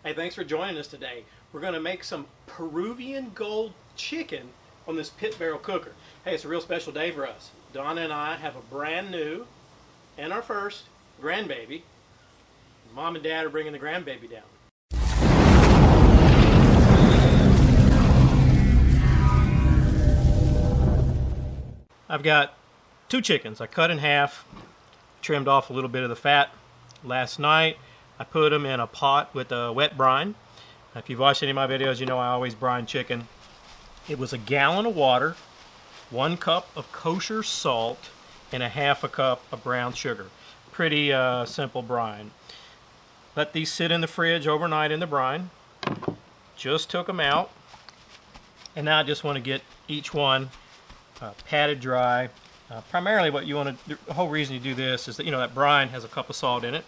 Hey, thanks for joining us today. We're going to make some Peruvian Gold Chicken on this pit barrel cooker. Hey, it's a real special day for us. Donna and I have a brand new and our first grandbaby. Mom and Dad are bringing the grandbaby down. I've got 2 chickens. I cut in half, trimmed off a little bit of the fat. Last night I put them in a pot with a wet brine. If you've watched any of my videos, you know I always brine chicken. It was a gallon of water, 1 cup of kosher salt, and a half a cup of brown sugar. Pretty simple brine. Let these sit in the fridge overnight in the brine. Just took them out. And now I just want to get each one patted dry. Primarily what you want to, the whole reason you do this is that, you know, that brine has a cup of salt in it.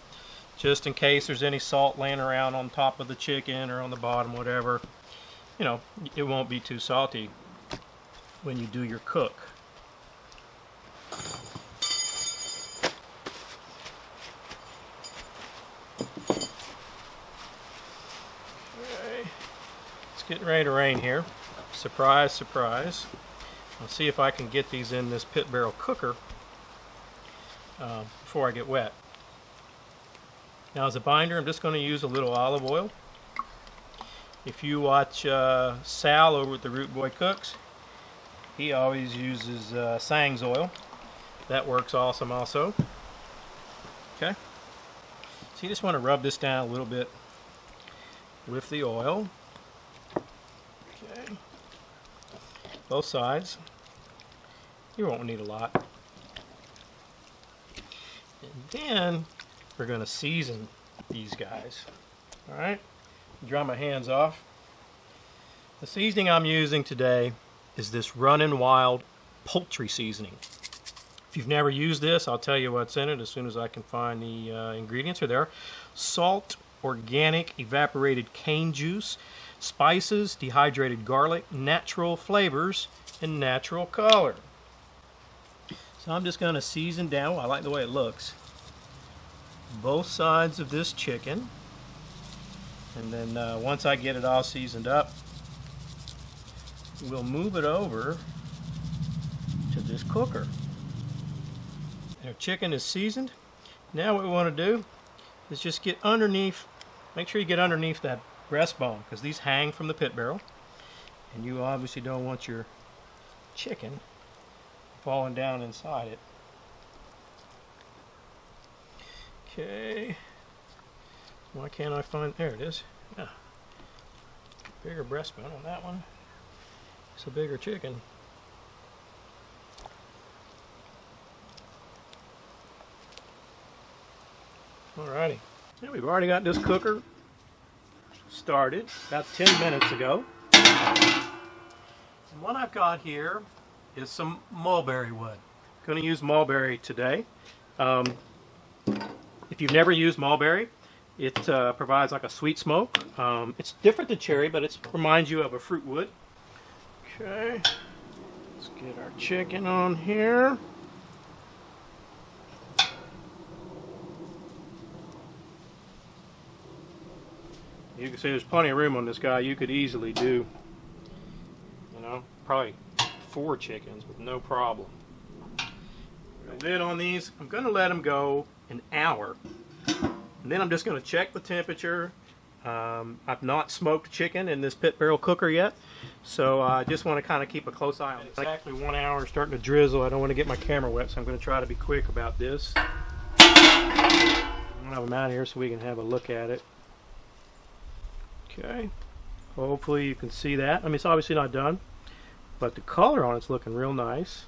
Just in case there's any salt laying around on top of the chicken or on the bottom, whatever. You know, it won't be too salty when you do your cook. Okay. It's getting ready to rain here. Surprise, surprise. I'll see if I can get these in this pit barrel cooker before I get wet. Now as a binder, I'm just going to use a little olive oil. If you watch Sal over at the Root Boy Cooks, he always uses Sang's oil. That works awesome also. Okay. So you just want to rub this down a little bit with the oil. Okay. Both sides. You won't need a lot. And then we're going to season these guys. Alright, dry my hands off. The seasoning I'm using today is this Runnin Wild Poultry seasoning. If you've never used this, I'll tell you what's in it as soon as I can find the ingredients are there. Salt, organic evaporated cane juice, spices, dehydrated garlic, natural flavors, and natural color. So I'm just going to season down. I like the way it looks. Both sides of this chicken, and then once I get it all seasoned up, we'll move it over to this cooker. Our chicken is seasoned. Now what we want to do is just get underneath, make sure you get underneath that breastbone, because these hang from the pit barrel, and you obviously don't want your chicken falling down inside it. Okay, why can't I find, there it is. Yeah. Bigger breastbone on that one. It's a bigger chicken. Alrighty, yeah, we've already got this cooker started about 10 minutes ago. And what I've got here is some mulberry wood. I'm going to use mulberry today. If you've never used mulberry, it provides like a sweet smoke. It's different than cherry, but it reminds you of a fruit wood. Okay, let's get our chicken on here. You can see there's plenty of room on this guy. You could easily do, you know, probably 4 chickens with no problem. The lid on these, I'm going to let them go an hour. And then I'm just going to check the temperature. I've not smoked chicken in this pit barrel cooker yet, so I just want to kind of keep a close eye on it. Exactly 1 hour, starting to drizzle. I don't want to get my camera wet, so I'm going to try to be quick about this. I'm going to have them out here so we can have a look at it. Okay, hopefully you can see that. I mean, it's obviously not done, but the color on it's looking real nice.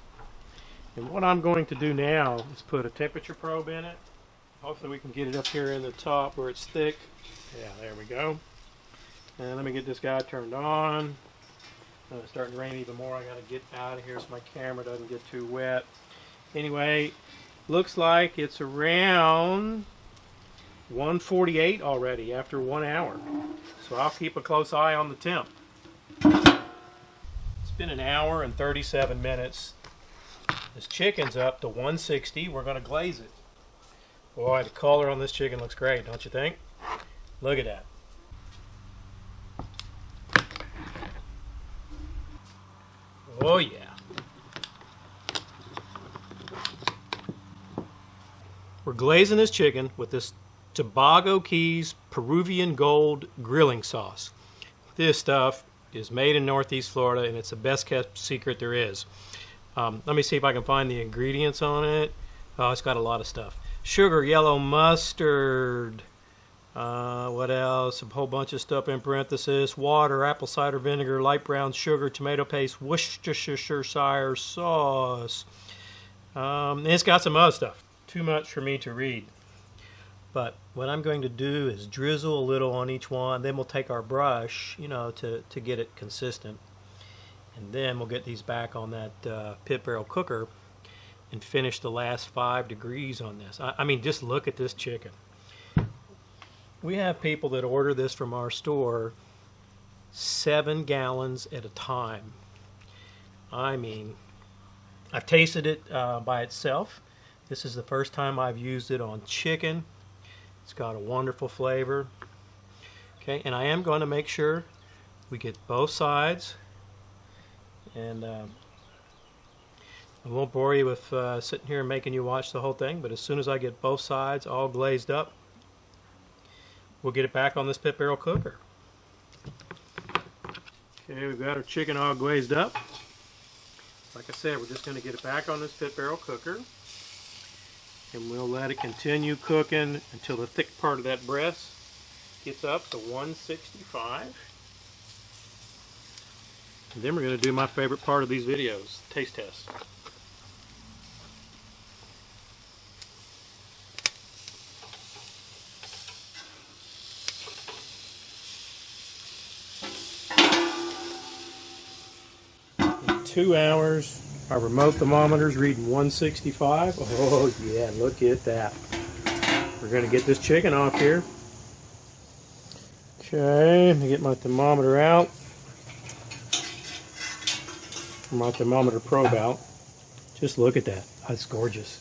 And what I'm going to do now is put a temperature probe in it. Hopefully we can get it up here in the top where it's thick. Yeah, there we go. And let me get this guy turned on. It's starting to rain even more. I got to get out of here so my camera doesn't get too wet. Anyway, looks like it's around 148 already after 1 hour. So I'll keep a close eye on the temp. It's been an hour and 37 minutes. This chicken's up to 160. We're going to glaze it. Boy, the color on this chicken looks great, don't you think? Look at that. Oh yeah. We're glazing this chicken with this Tobago Keys Peruvian Gold grilling sauce. This stuff is made in Northeast Florida, and it's the best kept secret there is. Let me see if I can find the ingredients on it. Oh, it's got a lot of stuff. Sugar, yellow mustard. What else? A whole bunch of stuff in parentheses. Water, apple cider vinegar, light brown sugar, tomato paste, Worcestershire sauce. And it's got some other stuff. Too much for me to read. But what I'm going to do is drizzle a little on each one. Then we'll take our brush, to get it consistent. And then we'll get these back on that pit barrel cooker and finish the last 5 degrees on this. I mean, just look at this chicken. We have people that order this from our store 7 gallons at a time. I mean, I've tasted it by itself. This is the first time I've used it on chicken. It's got a wonderful flavor. Okay, and I am going to make sure we get both sides. And I won't bore you with sitting here and making you watch the whole thing, but as soon as I get both sides all glazed up, we'll get it back on this pit barrel cooker. Okay, we've got our chicken all glazed up. Like I said, we're just going to get it back on this pit barrel cooker, and we'll let it continue cooking until the thick part of that breast gets up to 165. And then we're going to do my favorite part of these videos, taste test. In 2 hours, our remote thermometer's reading 165. Oh yeah, look at that. We're going to get this chicken off here. Okay, let me get my thermometer out. My thermometer probe out. Just look at that. That's gorgeous.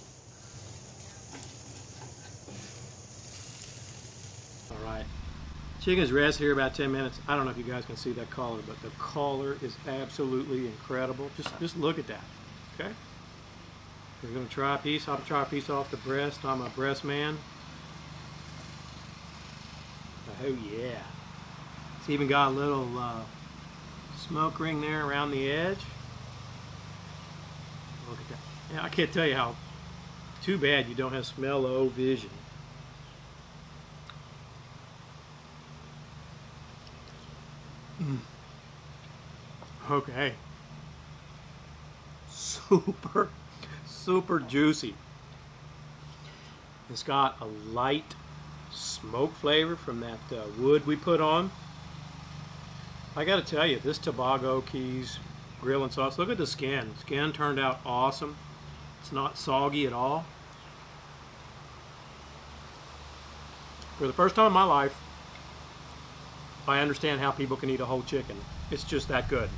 Alright. Chicken's rest here about 10 minutes. I don't know if you guys can see that collar, but the collar is absolutely incredible. Just look at that. Okay? We're going to try a piece. I'll try a piece off the breast. I'm a breast man. Oh yeah. It's even got a little smoke ring there around the edge. Look at that. Yeah, I can't tell you how. Too bad you don't have smell-o-vision. Okay. Super juicy. It's got a light smoke flavor from that wood we put on. I gotta tell you, this Tobago Keys grill and sauce, look at the skin. Skin turned out awesome. It's not soggy at all. For the first time in my life, I understand how people can eat a whole chicken. It's just that good.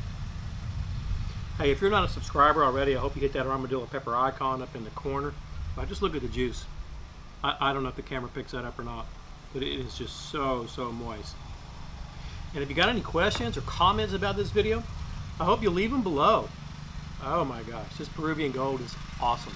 Hey, if you're not a subscriber already, I hope you hit that armadillo pepper icon up in the corner. But just look at the juice. I don't know if the camera picks that up or not, but it is just so moist. And if you got any questions or comments about this video, I hope you leave them below. Oh my gosh, this Peruvian Gold is awesome.